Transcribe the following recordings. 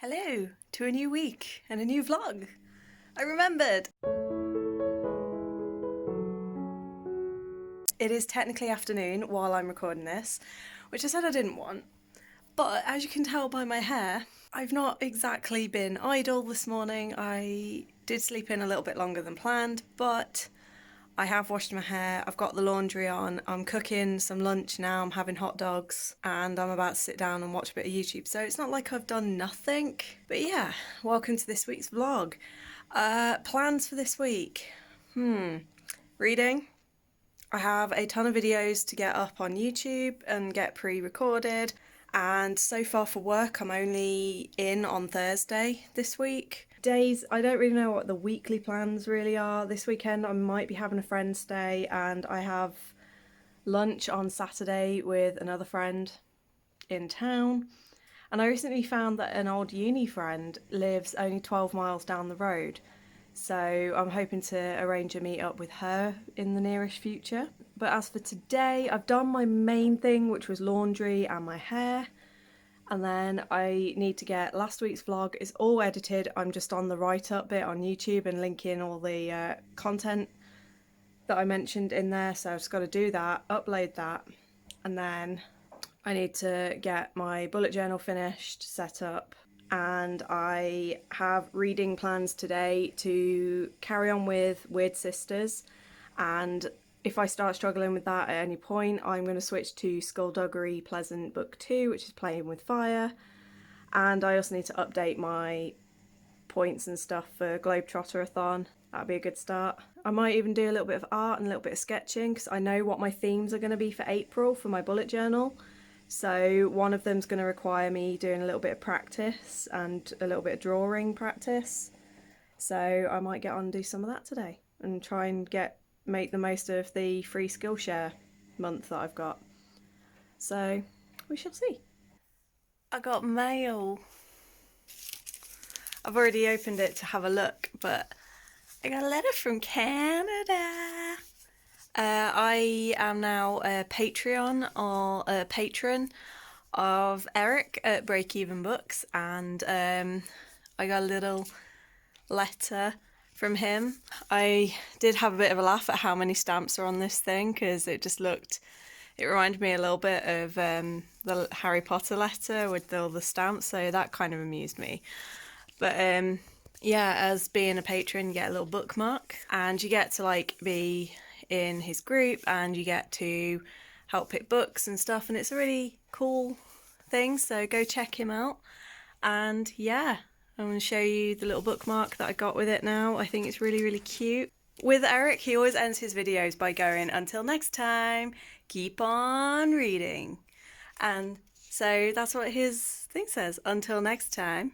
Hello to a new week and a new vlog. I remembered. It is technically afternoon while I'm recording this, which I said I didn't want. But as you can tell by my hair, I've not exactly been idle this morning. I did sleep in a little bit longer than planned, but I have washed my hair, I've got the laundry on, I'm cooking some lunch now, I'm having hot dogs, and I'm about to sit down and watch a bit of YouTube, so it's not like I've done nothing. But yeah, welcome to this week's vlog. Plans for this week? Reading. I have a ton of videos to get up on YouTube and get pre-recorded, and so far for work I'm only in on Thursday this week. Days, I don't really know what the weekly plans really are. This weekend I might be having a friend stay, and I have lunch on Saturday with another friend in town. And I recently found that an old uni friend lives only 12 miles down the road. So I'm hoping to arrange a meet up with her in the nearest future. But as for today, I've done my main thing, which was laundry and my hair. And then I need to get last week's vlog. It's all edited. I'm just on the write-up bit on YouTube and linking all the content that I mentioned in there. So I've just got to do that, upload that, and then I need to get my bullet journal finished, set up, and I have reading plans today to carry on with Weird Sisters. And if I start struggling with that at any point, I'm going to switch to Skullduggery Pleasant Book 2, which is Playing with Fire. And I also need to update my points and stuff for Globetrotterathon. That'd be a good start. I might even do a little bit of art and a little bit of sketching, because I know what my themes are going to be for April for my bullet journal. So one of them's going to require me doing a little bit of practice and a little bit of drawing practice. So I might get on and do some of that today and try and make the most of the free Skillshare month that I've got. So we shall see. I got mail. I've already opened it to have a look, but I got a letter from Canada. I am now a Patreon or a patron of Eric at Break Even Books, and I got a little letter from him. I did have a bit of a laugh at how many stamps are on this thing, because it reminded me a little bit of the Harry Potter letter with all the stamps, so that kind of amused me. But yeah, as being a patron, you get a little bookmark, and you get to be in his group, and you get to help pick books and stuff, and it's a really cool thing, so go check him out. And yeah, I'm going to show you the little bookmark that I got with it now. I think it's really, really cute. With Eric, he always ends his videos by going, "Until next time, keep on reading." And so that's what his thing says, "Until next time,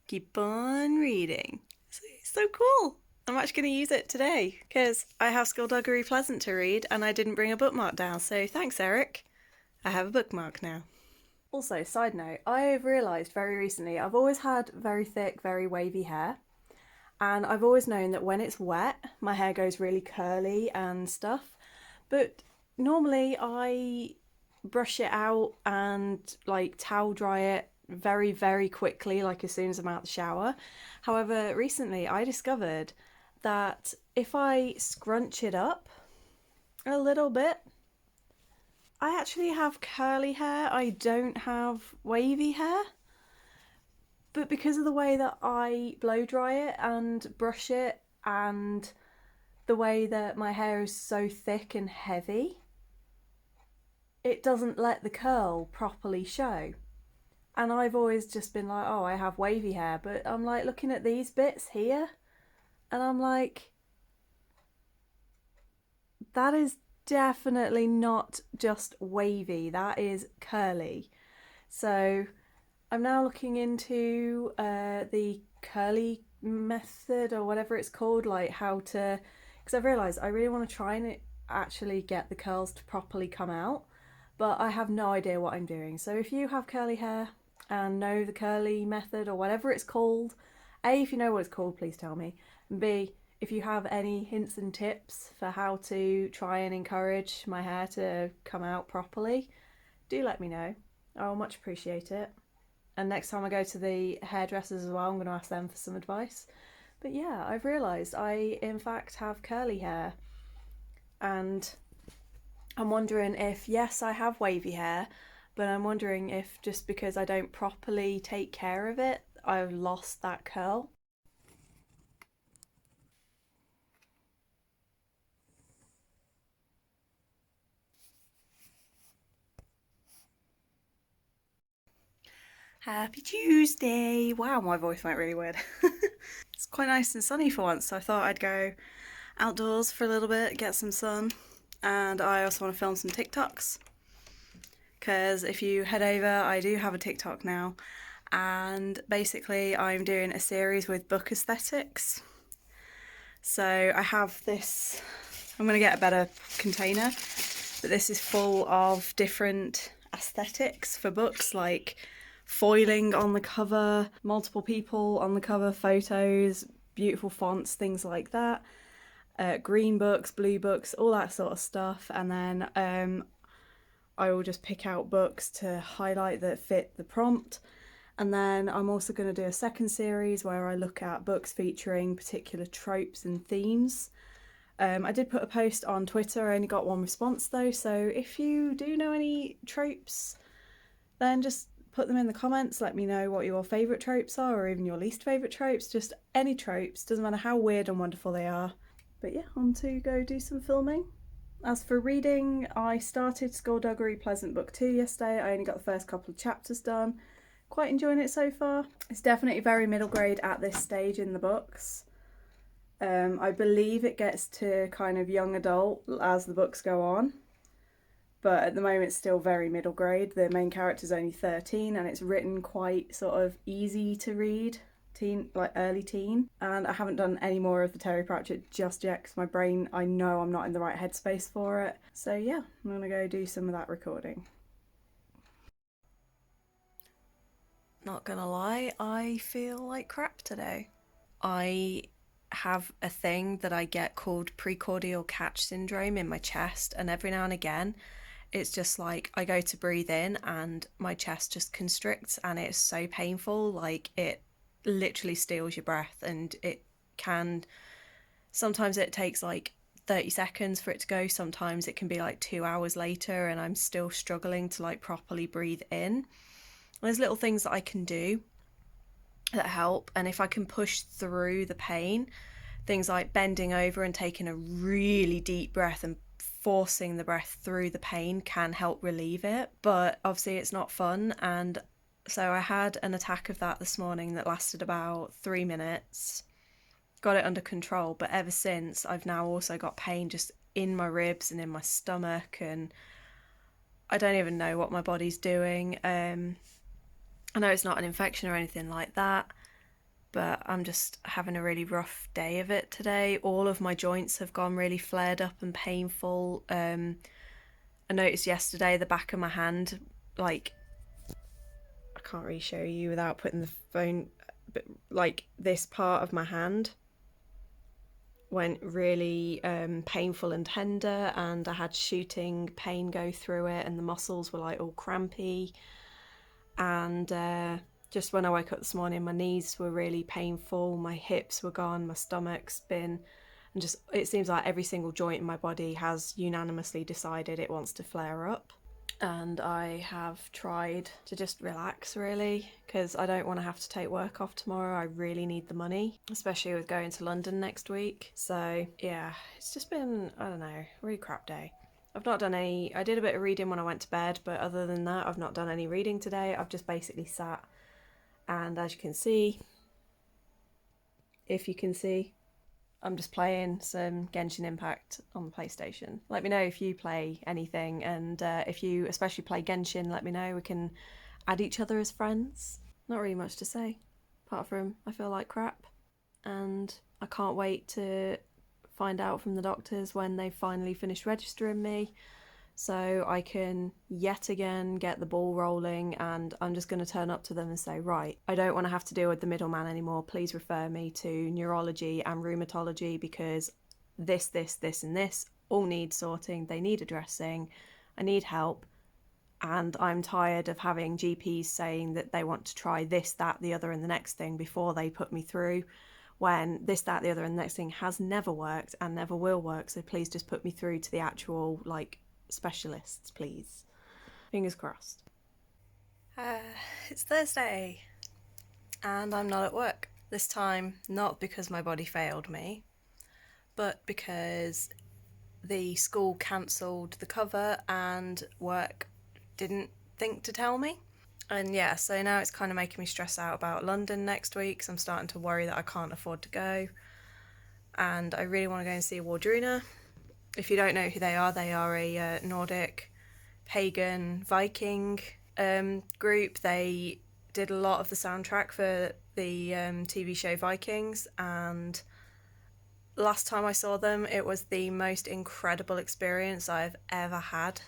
keep on reading." So it's so cool. I'm actually going to use it today because I have Skullduggery Pleasant to read and I didn't bring a bookmark down. So thanks, Eric. I have a bookmark now. Also, side note, I've realised very recently I've always had very thick, very wavy hair, and I've always known that when it's wet my hair goes really curly and stuff, but normally I brush it out and towel dry it very, very quickly, as soon as I'm out the shower. However, recently I discovered that if I scrunch it up a little bit, I actually have curly hair. I don't have wavy hair. But because of the way that I blow dry it and brush it, and the way that my hair is so thick and heavy, it doesn't let the curl properly show. And I've always just been like, oh, I have wavy hair. But I'm looking at these bits here, and I'm like, that is definitely not just wavy, that is curly. So I'm now looking into the curly method, or whatever it's called, how to, because I've realised I really want to try and actually get the curls to properly come out, but I have no idea what I'm doing. So if you have curly hair and know the curly method or whatever it's called, A, if you know what it's called, please tell me, and B, if you have any hints and tips for how to try and encourage my hair to come out properly, do let me know. I'll much appreciate it. And next time I go to the hairdressers as well, I'm going to ask them for some advice. But yeah, I've realised I in fact have curly hair, and I'm wondering if, yes, I have wavy hair, but I'm wondering if just because I don't properly take care of it, I've lost that curl. Happy Tuesday! Wow, my voice went really weird. It's quite nice and sunny for once, so I thought I'd go outdoors for a little bit, get some sun, and I also want to film some TikToks. Because if you head over, I do have a TikTok now, and basically I'm doing a series with book aesthetics. So I have this, I'm going to get a better container, but this is full of different aesthetics for books, like foiling on the cover, multiple people on the cover, photos, beautiful fonts, things like that. Green books, blue books, all that sort of stuff. And then I will just pick out books to highlight that fit the prompt. And then I'm also going to do a second series where I look at books featuring particular tropes and themes. I did put a post on Twitter, I only got one response though, so if you do know any tropes, then just put them in the comments, let me know what your favourite tropes are, or even your least favourite tropes, just any tropes, doesn't matter how weird and wonderful they are. But yeah, on to go do some filming. As for reading, I started Skullduggery Pleasant Book 2 yesterday. I only got the first couple of chapters done. Quite enjoying it so far. It's definitely very middle grade at this stage in the books. I believe it gets to kind of young adult as the books go on, but at the moment it's still very middle grade. The main character's only 13 and it's written quite sort of easy to read, teen, like early teen. And I haven't done any more of the Terry Pratchett just yet because my brain, I know I'm not in the right headspace for it. So yeah, I'm gonna go do some of that recording. Not gonna lie, I feel like crap today. I have a thing that I get called precordial catch syndrome in my chest, and every now and again it's just like I go to breathe in and my chest just constricts and it's so painful, like it literally steals your breath. And it can, sometimes it takes like 30 seconds for it to go, sometimes it can be like 2 hours later and I'm still struggling to like properly breathe in. And there's little things that I can do that help, and if I can push through the pain, things like bending over and taking a really deep breath and forcing the breath through the pain can help relieve it. But obviously it's not fun, and so I had an attack of that this morning that lasted about 3 minutes, got it under control, but ever since I've now also got pain just in my ribs and in my stomach, and I don't even know what my body's doing. I know it's not an infection or anything like that, but I'm just having a really rough day of it today. All of my joints have gone really flared up and painful. I noticed yesterday the back of my hand, like, I can't really show you without putting the phone, but like this part of my hand went really painful and tender, and I had shooting pain go through it, and the muscles were like all crampy. And just when I woke up this morning, my knees were really painful, my hips were gone, my stomach's been, and just it seems like every single joint in my body has unanimously decided it wants to flare up. And I have tried to just relax, really, because I don't want to have to take work off tomorrow. I really need the money, especially with going to London next week. So yeah, it's just been, I don't know, a really crap day. I've not done any, I did a bit of reading when I went to bed, but other than that, I've not done any reading today. I've just basically sat, and as you can see, if you can see, I'm just playing some Genshin Impact on the PlayStation. Let me know if you play anything, and if you especially play Genshin, let me know. We can add each other as friends. Not really much to say, apart from I feel like crap, and I can't wait to find out from the doctors when they've finally finished registering me, so I can yet again get the ball rolling. And I'm just going to turn up to them and say, right, I don't want to have to deal with the middleman anymore. Please refer me to neurology and rheumatology, because this and this all need sorting. They need addressing. I need help. and I'm tired of having GPs saying that they want to try this, that, the other and the next thing before they put me through, when this, that, the other and the next thing has never worked and never will work. So please just put me through to the actual specialists, please. Fingers crossed. It's Thursday and I'm not at work. This time, not because my body failed me, but because the school cancelled the cover and work didn't think to tell me. And yeah, so now it's kind of making me stress out about London next week, so I'm starting to worry that I can't afford to go. And I really want to go and see Wardruna. If you don't know who they are a Nordic pagan Viking group. They did a lot of the soundtrack for the TV show Vikings, and last time I saw them, it was the most incredible experience I've ever had.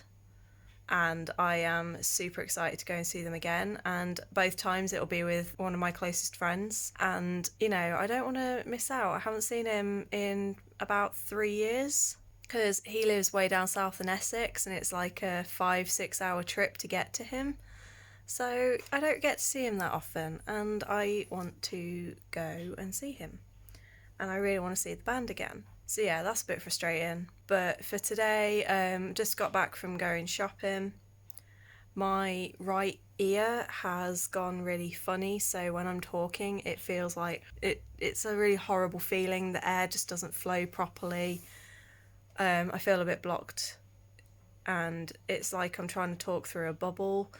And I am super excited to go and see them again. And both times it'll be with one of my closest friends. And, you know, I don't want to miss out. I haven't seen him in about 3 years because he lives way down south in Essex and it's like a 5-6 hour trip to get to him. So I don't get to see him that often and I want to go and see him. And I really want to see the band again. So yeah, that's a bit frustrating. But for today, just got back from going shopping. My right ear has gone really funny, so when I'm talking, it feels like it's a really horrible feeling. The air just doesn't flow properly. I feel a bit blocked, and it's like I'm trying to talk through a bubble.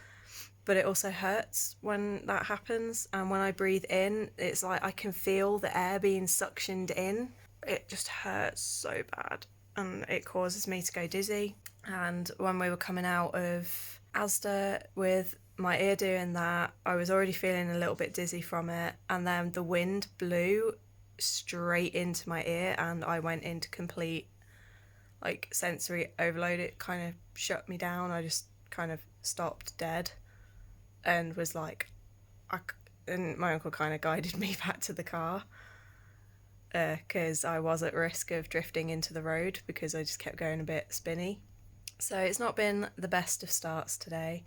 But it also hurts when that happens, and when I breathe in, it's like I can feel the air being suctioned in. It just hurts so bad and it causes me to go dizzy. And when we were coming out of Asda with my ear doing that, I was already feeling a little bit dizzy from it, and then the wind blew straight into my ear and I went into complete sensory overload. It kind of shut me down. I just kind of stopped dead and was like, and my uncle kind of guided me back to the car because I was at risk of drifting into the road because I just kept going a bit spinny. So it's not been the best of starts today.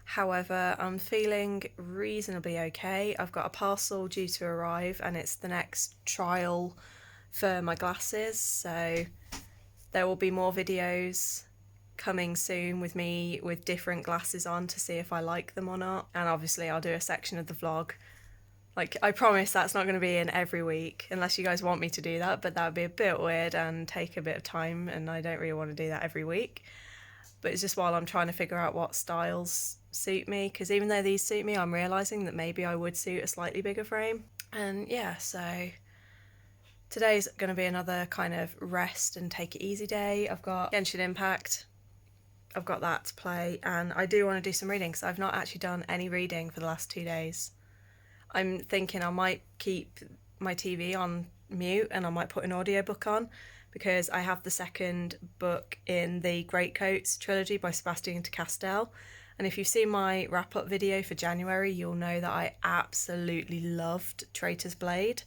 However, I'm feeling reasonably okay. I've got a parcel due to arrive and it's the next trial for my glasses, so there will be more videos coming soon with me with different glasses on to see if I like them or not. And obviously I'll do a section of the vlog. I promise that's not going to be in every week unless you guys want me to do that, but that would be a bit weird and take a bit of time and I don't really want to do that every week. But it's just while I'm trying to figure out what styles suit me, because even though these suit me, I'm realising that maybe I would suit a slightly bigger frame. And yeah, so today's going to be another kind of rest and take it easy day. I've got Genshin Impact, I've got that to play, and I do want to do some reading because I've not actually done any reading for the last 2 days. I'm thinking I might keep my TV on mute and I might put an audiobook on because I have the second book in the Greatcoats trilogy by Sebastian de Castell. And if you've seen my wrap-up video for January, you'll know that I absolutely loved Traitor's Blade.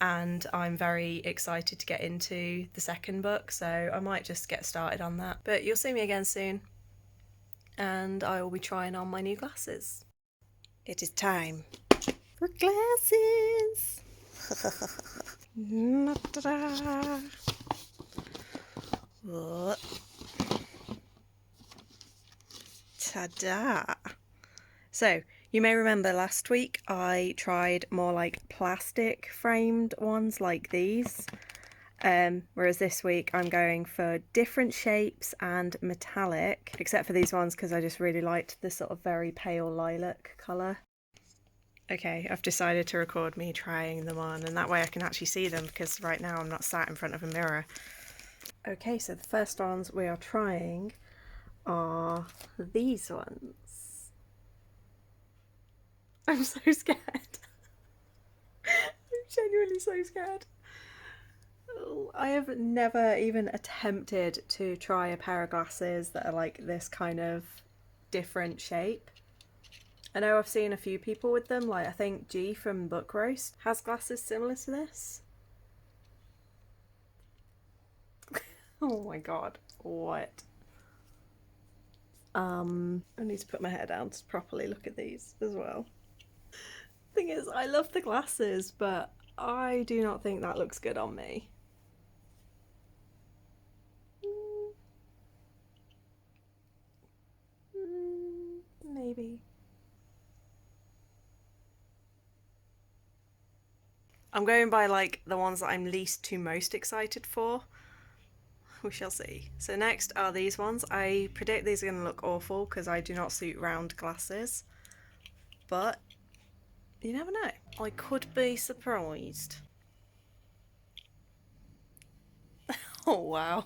And I'm very excited to get into the second book, so I might just get started on that. But you'll see me again soon, and I will be trying on my new glasses. It is time for glasses. Ta-da! So, you may remember last week I tried more plastic framed ones like these, whereas this week I'm going for different shapes and metallic, except for these ones because I just really liked the sort of very pale lilac colour. Okay, I've decided to record me trying them on, and that way I can actually see them because right now I'm not sat in front of a mirror. Okay, so the first ones we are trying are these ones. I'm so scared. I'm genuinely so scared. I have never even attempted to try a pair of glasses that are like this kind of different shape. I know I've seen a few people with them, I think G from Book Roast has glasses similar to this. Oh my god, what? I need to put my hair down to properly look at these as well. Thing is, I love the glasses, but I do not think that looks good on me. Maybe. I'm going by like the ones that I'm least to most excited for. We shall see. So next are these ones. I predict these are going to look awful because I do not suit round glasses. But you never know. I could be surprised. Oh wow.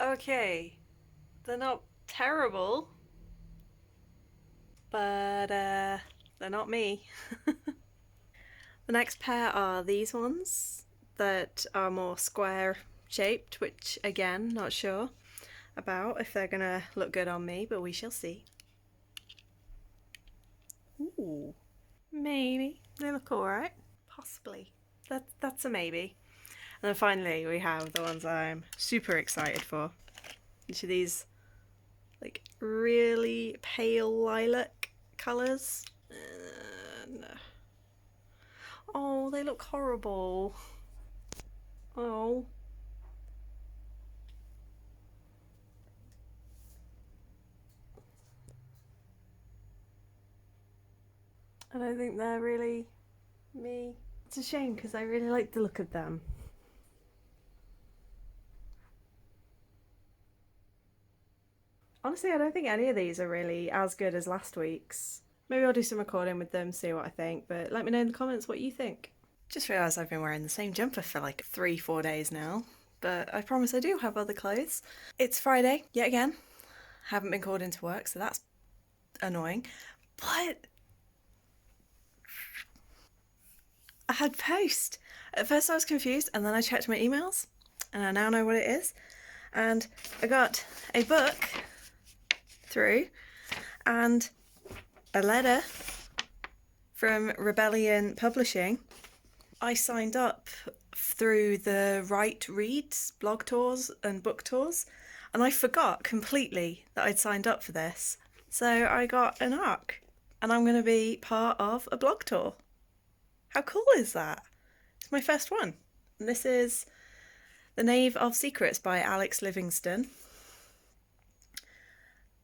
Okay. They're not terrible, but they're not me. The next pair are these ones that are more square shaped, which again, not sure about if they're gonna look good on me, but we shall see. Ooh, maybe. They look alright. Possibly. That's a maybe. And then finally we have the ones I'm super excited for. Which are these like really pale lilac colours. Oh, they look horrible. Oh. I don't think they're really me. It's a shame because I really like the look of them. Honestly, I don't think any of these are really as good as last week's. Maybe I'll do some recording with them, see what I think, but let me know in the comments what you think. Just realised I've been wearing the same jumper for like 3-4 days now, but I promise I do have other clothes. It's Friday, yet again. Haven't been called into work, so that's annoying. But I had post. At first I was confused, and then I checked my emails, and I now know what it is. And I got a book through and a letter from Rebellion Publishing. I signed up through the Write Reads blog tours and book tours, and I forgot completely that I'd signed up for this. So I got an ARC, and I'm going to be part of a blog tour. How cool is that? It's my first one. And this is The Knave of Secrets by Alex Livingston.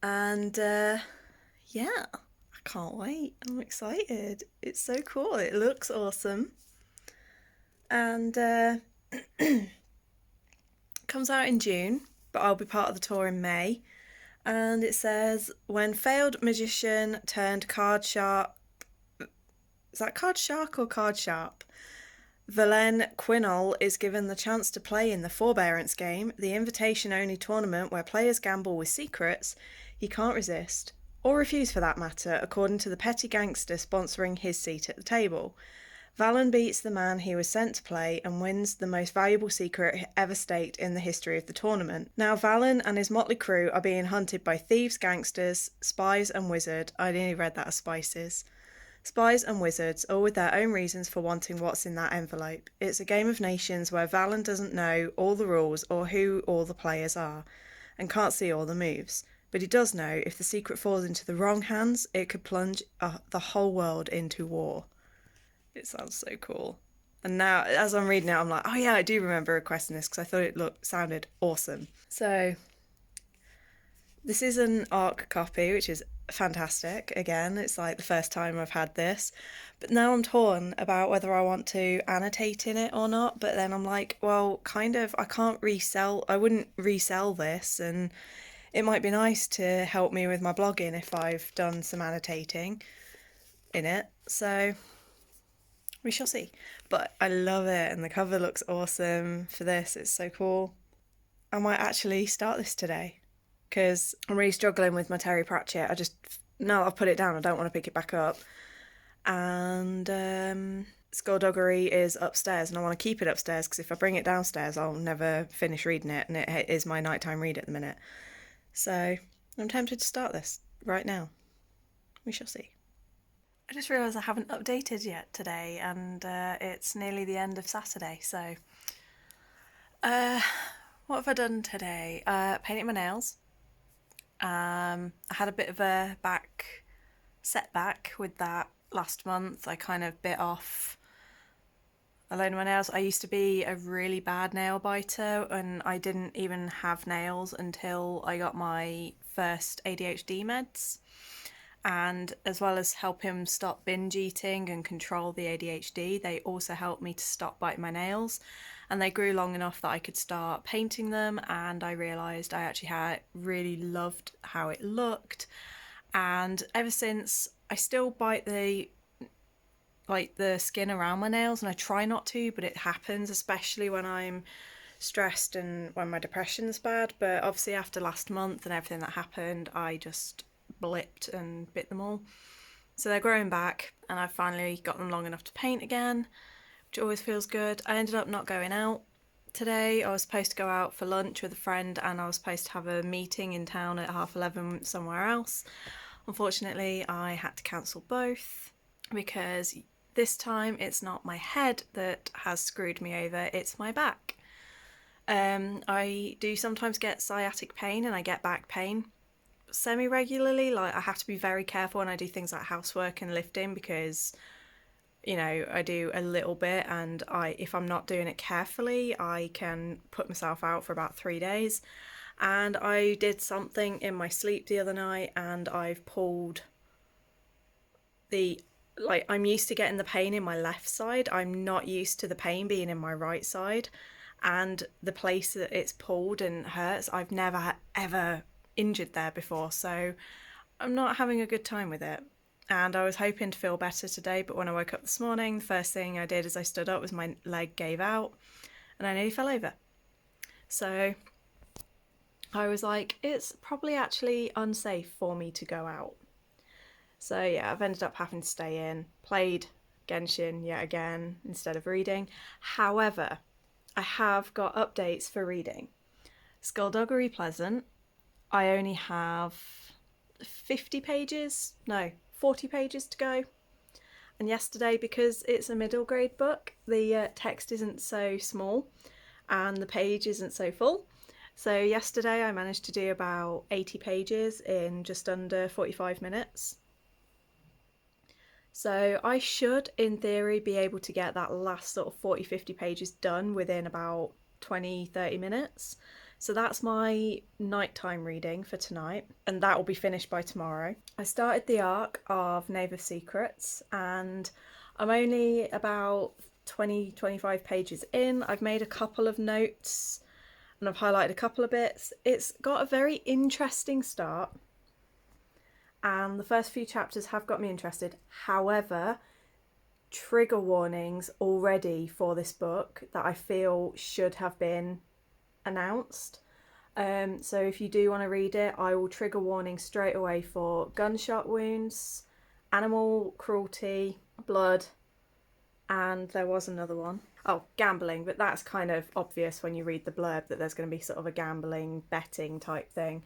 And yeah, I can't wait. I'm excited. It's so cool. It looks awesome. And comes out in June, but I'll be part of the tour in May. And it says, when failed magician turned card sharp. Is that card shark or card sharp? Valen Quinol is given the chance to play in the Forbearance game, the invitation-only tournament where players gamble with secrets he can't resist, or refuse for that matter, according to the petty gangster sponsoring his seat at the table. Valen beats the man he was sent to play and wins the most valuable secret ever staked in the history of the tournament. Now Valen and his motley crew are being hunted by thieves, gangsters, spies and wizards. I nearly read that as spices. Spies and wizards, all with their own reasons for wanting what's in that envelope. It's a game of nations where Valen doesn't know all the rules or who all the players are, and can't see all the moves. But he does know if the secret falls into the wrong hands, it could plunge the whole world into war. It sounds so cool. And now, as I'm reading it, I'm like, oh yeah, I do remember requesting this because I thought it sounded awesome. So, this is an ARC copy, which is fantastic. Again, it's like the first time I've had this. But now I'm torn about whether I want to annotate in it or not. But then I'm like, well, kind of, I wouldn't resell this. And it might be nice to help me with my blogging if I've done some annotating in it. So we shall see. But I love it, and the cover looks awesome for this. It's so cool. I might actually start this today because I'm really struggling with my Terry Pratchett. Now that I've put it down, I don't want to pick it back up. And Skullduggery is upstairs, and I want to keep it upstairs because if I bring it downstairs, I'll never finish reading it, and it is my nighttime read at the minute. So I'm tempted to start this right now. We shall see. I just realised I haven't updated yet today, and it's nearly the end of Saturday, so What have I done today? Painted my nails. I had a bit of a setback with that last month. I kind of bit off a load of my nails. I used to be a really bad nail biter, and I didn't even have nails until I got my first ADHD meds. And as well as help him stop binge eating and control the ADHD, they also helped me to stop biting my nails. And they grew long enough that I could start painting them, and I realised I actually really loved how it looked. And ever since, I still bite the skin around my nails, and I try not to, but it happens, especially when I'm stressed and when my depression's bad. But obviously after last month and everything that happened, I just blipped and bit them all. So they're growing back, and I've finally got them long enough to paint again, which always feels good. I ended up not going out today. I was supposed to go out for lunch with a friend, and I was supposed to have a meeting in town at 11:30 somewhere else. Unfortunately, I had to cancel both because this time it's not my head that has screwed me over, it's my back. I do sometimes get sciatic pain and I get back pain semi-regularly. Like, I have to be very careful when I do things like housework and lifting because, you know, I do a little bit, and if I'm not doing it carefully, I can put myself out for about 3 days. And I did something in my sleep the other night, and I've pulled I'm used to getting the pain in my left side. I'm not used to the pain being in my right side. And the place that it's pulled and hurts, I've never ever injured there before. So I'm not having a good time with it. And I was hoping to feel better today, but when I woke up this morning, the first thing I did as I stood up was my leg gave out and I nearly fell over. So I was like, it's probably actually unsafe for me to go out. So yeah, I've ended up having to stay in, played Genshin yet again instead of reading. However, I have got updates for reading. Skullduggery Pleasant, I only have 40 pages to go. And yesterday, because it's a middle grade book, the text isn't so small and the page isn't so full. So yesterday I managed to do about 80 pages in just under 45 minutes. So I should, in theory, be able to get that last sort of 40-50 pages done within about 20-30 minutes. So that's my nighttime reading for tonight, and that will be finished by tomorrow. I started the arc of Knave of Secrets, and I'm only about 20-25 pages in. I've made a couple of notes and I've highlighted a couple of bits. It's got a very interesting start, and the first few chapters have got me interested. However, trigger warnings already for this book that I feel should have been announced. So if you do want to read it, I will trigger warning straight away for gunshot wounds, animal cruelty, blood, and there was another one. Oh, gambling, but that's kind of obvious when you read the blurb that there's going to be sort of a gambling, betting type thing.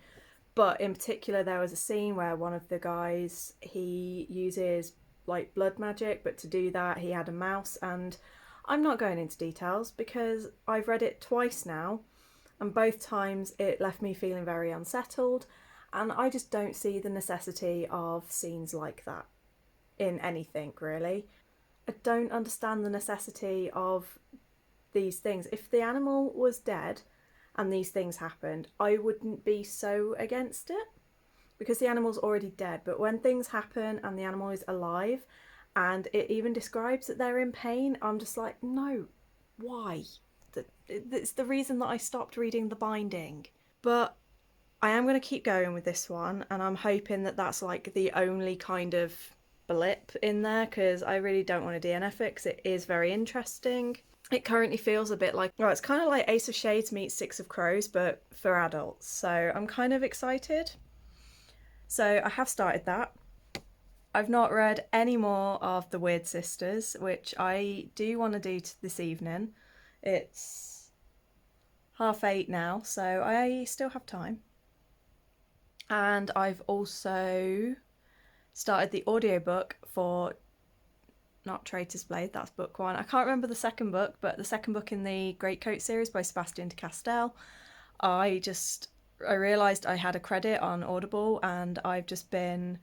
But in particular, there was a scene where one of the guys, he uses like blood magic, but to do that he had a mouse, and I'm not going into details because I've read it twice now, and both times it left me feeling very unsettled, and I just don't see the necessity of scenes like that in anything, really. I don't understand the necessity of these things. If the animal was dead and these things happened, I wouldn't be so against it because the animal's already dead. But when things happen and the animal is alive and it even describes that they're in pain, I'm just like, no, why? It's the reason that I stopped reading The Binding. But I am going to keep going with this one, and I'm hoping that that's like the only kind of blip in there, because I really don't want to DNF it because it is very interesting. It currently feels a bit like, well, it's kind of like Ace of Shades meets Six of Crows, but for adults. So I'm kind of excited. So I have started that. I've not read any more of The Weird Sisters, which I do want to do this evening. It's 8:30 now, so I still have time. And I've also started the audiobook for not Traitor's Blade, that's book one. I can't remember the second book, but the second book in the Greatcoat series by Sebastian de Castell. I realised I had a credit on Audible, and I've just been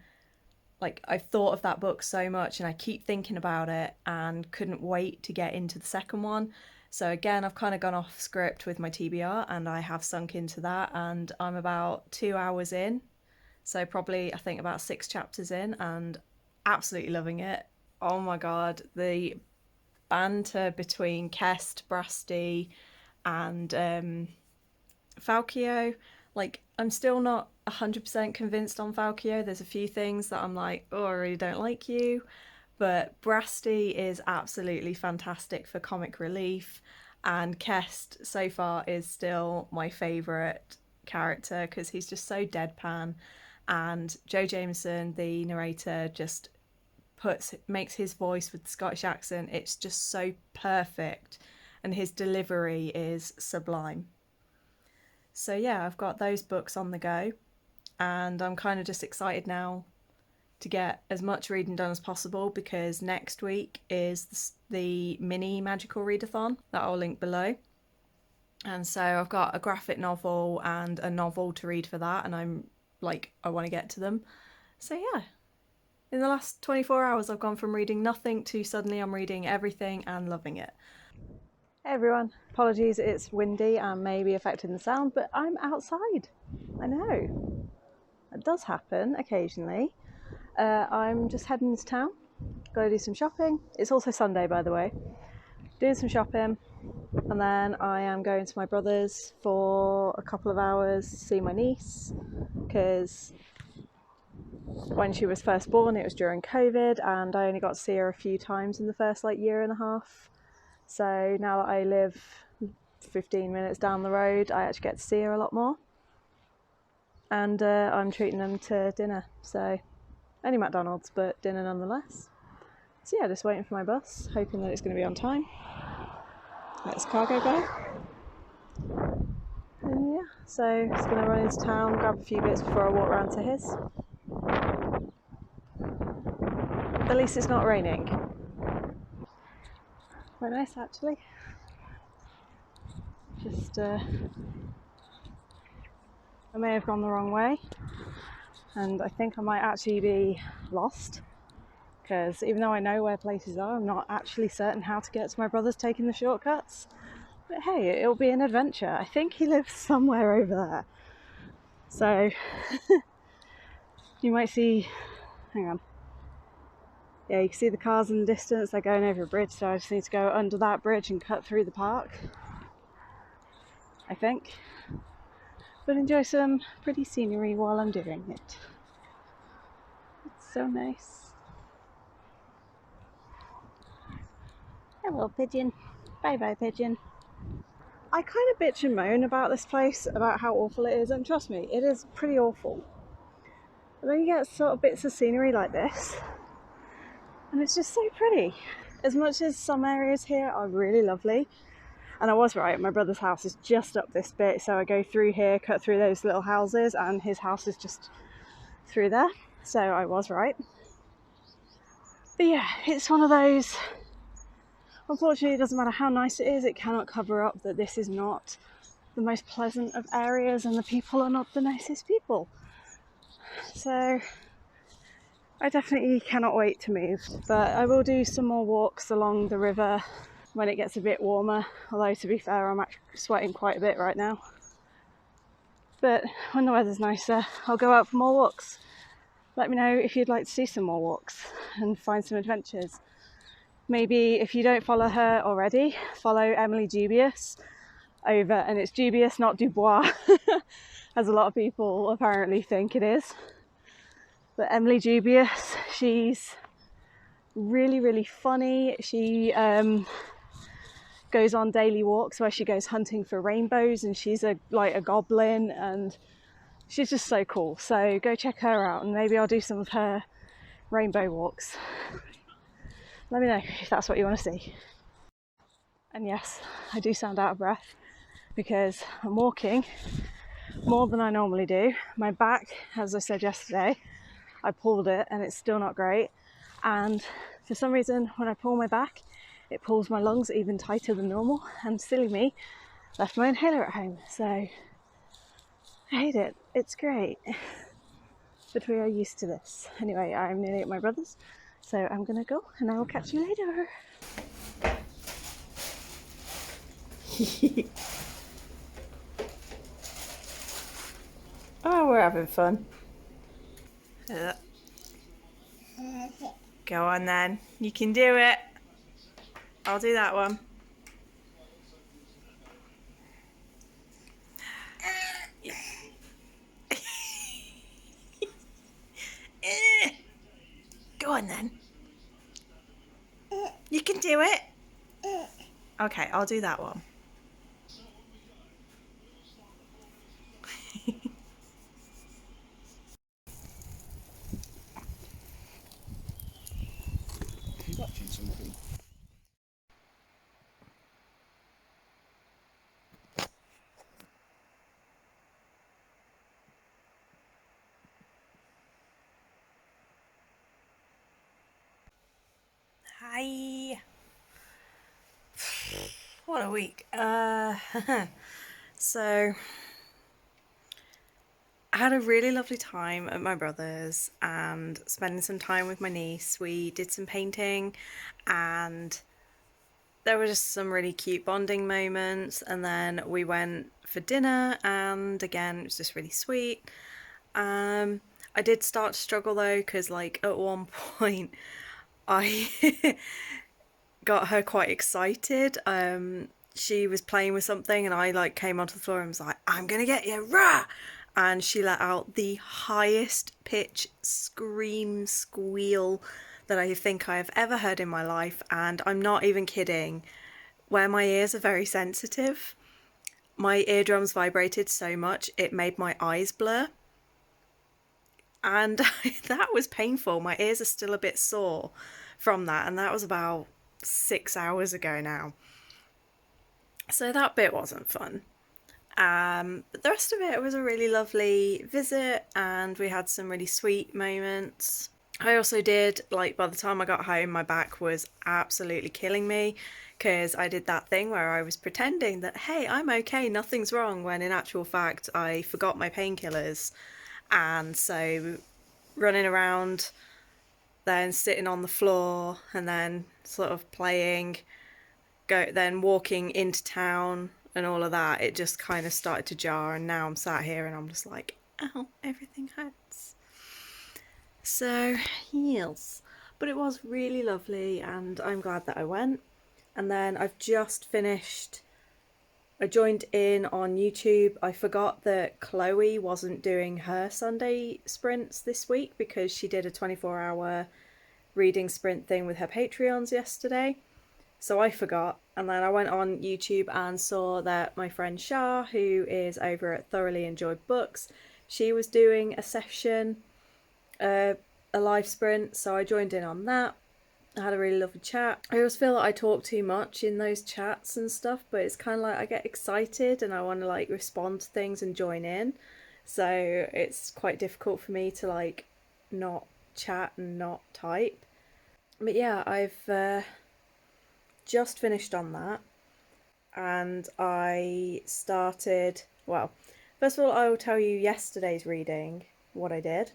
like, I've thought of that book so much and I keep thinking about it and couldn't wait to get into the second one. So again, I've kind of gone off script with my TBR and I have sunk into that, and I'm about 2 hours in. So probably, I think, about 6 chapters in, and absolutely loving it. Oh my God, the banter between Kest, Brasti, and Falkio. Like, I'm still not 100% convinced on Falkio. There's a few things that I'm like, oh, I really don't like you. But Brasti is absolutely fantastic for comic relief. And Kest, so far, is still my favourite character because he's just so deadpan. And Joe Jameson, the narrator, just makes his voice with the Scottish accent, it's just so perfect. And his delivery is sublime. So yeah, I've got those books on the go, and I'm kind of just excited now to get as much reading done as possible, because next week is the mini magical readathon that I'll link below. And so I've got a graphic novel and a novel to read for that, and I'm like, I want to get to them. So yeah, in the last 24 hours I've gone from reading nothing to suddenly I'm reading everything and loving it. Hey everyone, apologies, it's windy and maybe affecting the sound, but I'm outside. I know, it does happen occasionally. I'm just heading into town, gotta do some shopping. It's also Sunday, by the way. Doing some shopping, and then I am going to my brother's for a couple of hours to see my niece, because when she was first born it was during COVID and I only got to see her a few times in the first year and a half. So now that I live 15 minutes down the road, I actually get to see her a lot more. And I'm treating them to dinner, so only McDonald's, but dinner nonetheless. So yeah, just waiting for my bus, hoping that it's going to be on time. That's cargo guy. And yeah, so just going to run into town, grab a few bits before I walk around to his. At least it's not raining. Quite nice actually. Just I may have gone the wrong way, and I think I might actually be lost, because even though I know where places are, I'm not actually certain how to get to my brother's taking the shortcuts. But hey, it'll be an adventure. I think he lives somewhere over there. So you might see, hang on. Yeah, you can see the cars in the distance, they're going over a bridge, so I just need to go under that bridge and cut through the park, I think. But enjoy some pretty scenery while I'm doing it. It's so nice. Hello, pigeon. Bye bye, pigeon. I kind of bitch and moan about this place, about how awful it is, and trust me, it is pretty awful. But then you get sort of bits of scenery like this, and it's just so pretty. As much as some areas here are really lovely, and I was right, my brother's house is just up this bit, so I go through here, cut through those little houses, and his house is just through there, so I was right. But yeah, it's one of those, unfortunately it doesn't matter how nice it is, it cannot cover up that this is not the most pleasant of areas and the people are not the nicest people. So I definitely cannot wait to move, but I will do some more walks along the river when it gets a bit warmer, although to be fair I'm actually sweating quite a bit right now. But when the weather's nicer, I'll go out for more walks. Let me know if you'd like to see some more walks and find some adventures. Maybe if you don't follow her already, follow Emily Dubious over, and it's Dubious, not Dubois, as a lot of people apparently think it is. But Emily Dubious, she's really, really funny. She goes on daily walks where she goes hunting for rainbows, and she's a goblin, and she's just so cool. So go check her out, and maybe I'll do some of her rainbow walks. Let me know if that's what you want to see. And yes, I do sound out of breath because I'm walking more than I normally do. My back, as I said yesterday, I pulled it and it's still not great, and for some reason when I pull my back it pulls my lungs even tighter than normal, and silly me left my inhaler at home, so I hate it. It's great. But we are used to this. Anyway, I'm nearly at my brother's, so I'm gonna go and I will catch you later. Oh, we're having fun. Go on then. You can do it. I'll do that one. Go on then. You can do it. Okay, I'll do that one. Watching something. Hi. What a week. So I had a really lovely time at my brother's and spending some time with my niece. We did some painting and there were just some really cute bonding moments, and then we went for dinner and again it was just really sweet. I did start to struggle though because like at one point I got her quite excited. She was playing with something and I like came onto the floor and was like, I'm gonna get you, rah! And she let out the highest pitch scream squeal that I think I have ever heard in my life, and I'm not even kidding. Where my ears are very sensitive, my eardrums vibrated so much it made my eyes blur, and that was painful. My ears are still a bit sore from that, and that was about 6 hours ago now. So that bit wasn't fun. But the rest of it was a really lovely visit, and we had some really sweet moments. I also did, like, by the time I got home, my back was absolutely killing me because I did that thing where I was pretending that, hey, I'm okay, nothing's wrong, when in actual fact I forgot my painkillers. And so running around, then sitting on the floor, and then sort of playing, then walking into town and all of that, it just kind of started to jar. And now I'm sat here and I'm just like, ow, everything hurts. So, yes. But it was really lovely and I'm glad that I went. And then I've just finished. I joined in on YouTube. I forgot that Chloe wasn't doing her Sunday sprints this week because she did a 24-hour reading sprint thing with her Patreons yesterday. So I forgot, and then I went on YouTube and saw that my friend Shah, who is over at Thoroughly Enjoyed Books, she was doing a session, a live sprint, so I joined in on that. I had a really lovely chat. I always feel like I talk too much in those chats and stuff, but it's kind of like I get excited and I want to like respond to things and join in. So it's quite difficult for me to like not chat and not type. But yeah, I've just finished on that and I started. Well, first of all, I will tell you yesterday's reading, what I did.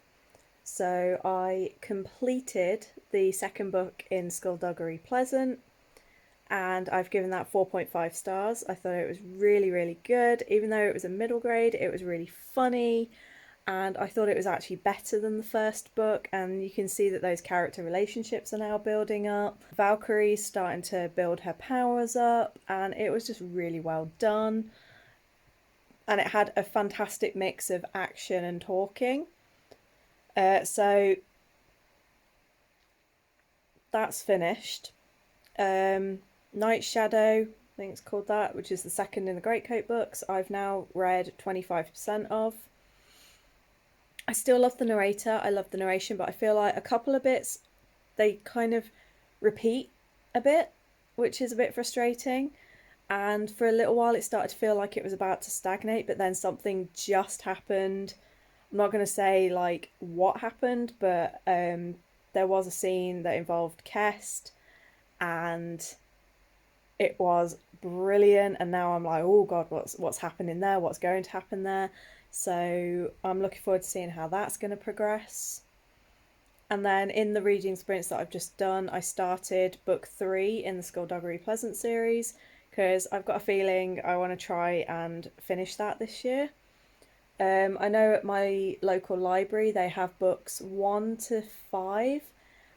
So I completed the second book in Skullduggery Pleasant and I've given that 4.5 stars. I thought it was really, really good. Even though it was a middle grade, it was really funny and I thought it was actually better than the first book, and you can see that those character relationships are now building up. Valkyrie's starting to build her powers up and it was just really well done, and it had a fantastic mix of action and talking. So that's finished. Night Shadow, I think it's called that, which is the second in the Greatcoat books, I've now read 25% of. I still love the narrator, I love the narration, but I feel like a couple of bits, they kind of repeat a bit, which is a bit frustrating. And for a little while it started to feel like it was about to stagnate, but then something just happened. I'm not going to say like what happened, but there was a scene that involved Kest and it was brilliant, and now I'm like, oh god, what's happening there, what's going to happen there. So I'm looking forward to seeing how that's going to progress. And then in the reading sprints that I've just done, I started book 3 in the Skullduggery Pleasant series because I've got a feeling I want to try and finish that this year. I know at my local library they have books 1 to 5,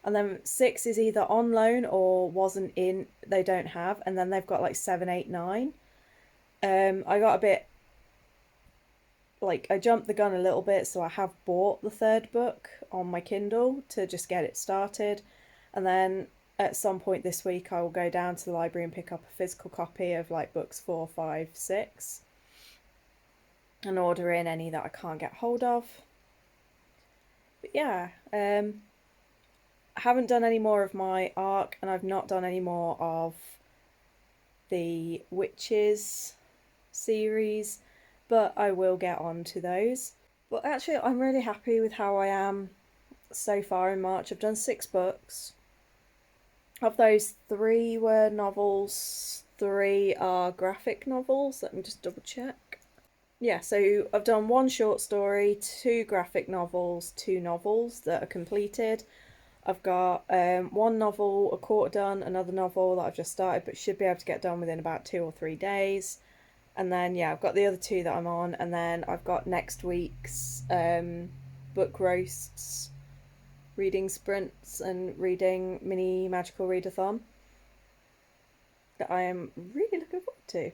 and then 6 is either on loan or wasn't in, they don't have, and then they've got like 7, 8, 9. I got a bit like, I jumped the gun a little bit, so I have bought the 3rd book on my Kindle to just get it started, and then at some point this week I will go down to the library and pick up a physical copy of like books 4, 5, 6 and order in any that I can't get hold of. But yeah, I haven't done any more of my arc, and I've not done any more of the Witches series, but I will get on to those. But actually, I'm really happy with how I am so far in March. I've done 6 books. Of those, 3 were novels, 3 are graphic novels. Let me just double check. Yeah, so I've done 1 short story, 2 graphic novels, 2 novels that are completed. I've got 1 novel, a quarter done, another novel that I've just started but should be able to get done within about 2 or 3 days. And then, yeah, I've got the other 2 that I'm on, and then I've got next week's book roasts, reading sprints, and reading mini magical readathon that I am really looking forward to.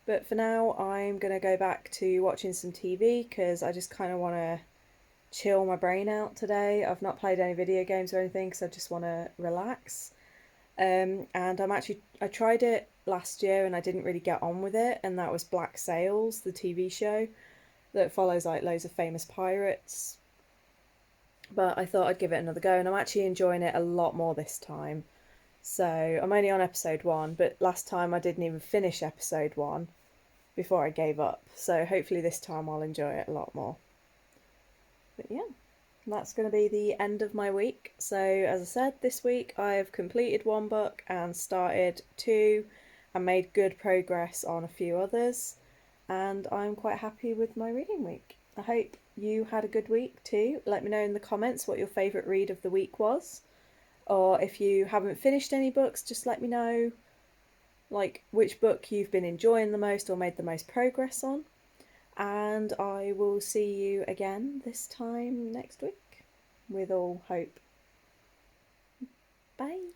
But for now, I'm going to go back to watching some TV because I just kind of want to chill my brain out today. I've not played any video games or anything because I just want to relax. And I tried it last year and I didn't really get on with it, and that was Black Sails, the TV show that follows like loads of famous pirates. But I thought I'd give it another go, and I'm actually enjoying it a lot more this time. So I'm only on episode 1, but last time I didn't even finish episode 1 before I gave up. So hopefully this time I'll enjoy it a lot more. But yeah, that's going to be the end of my week. So as I said, this week I've completed 1 book and started 2 and made good progress on a few others, and I'm quite happy with my reading week. I hope you had a good week too. Let me know in the comments what your favourite read of the week was, or if you haven't finished any books, just let me know like which book you've been enjoying the most or made the most progress on. And I will see you again this time next week, with all hope. Bye.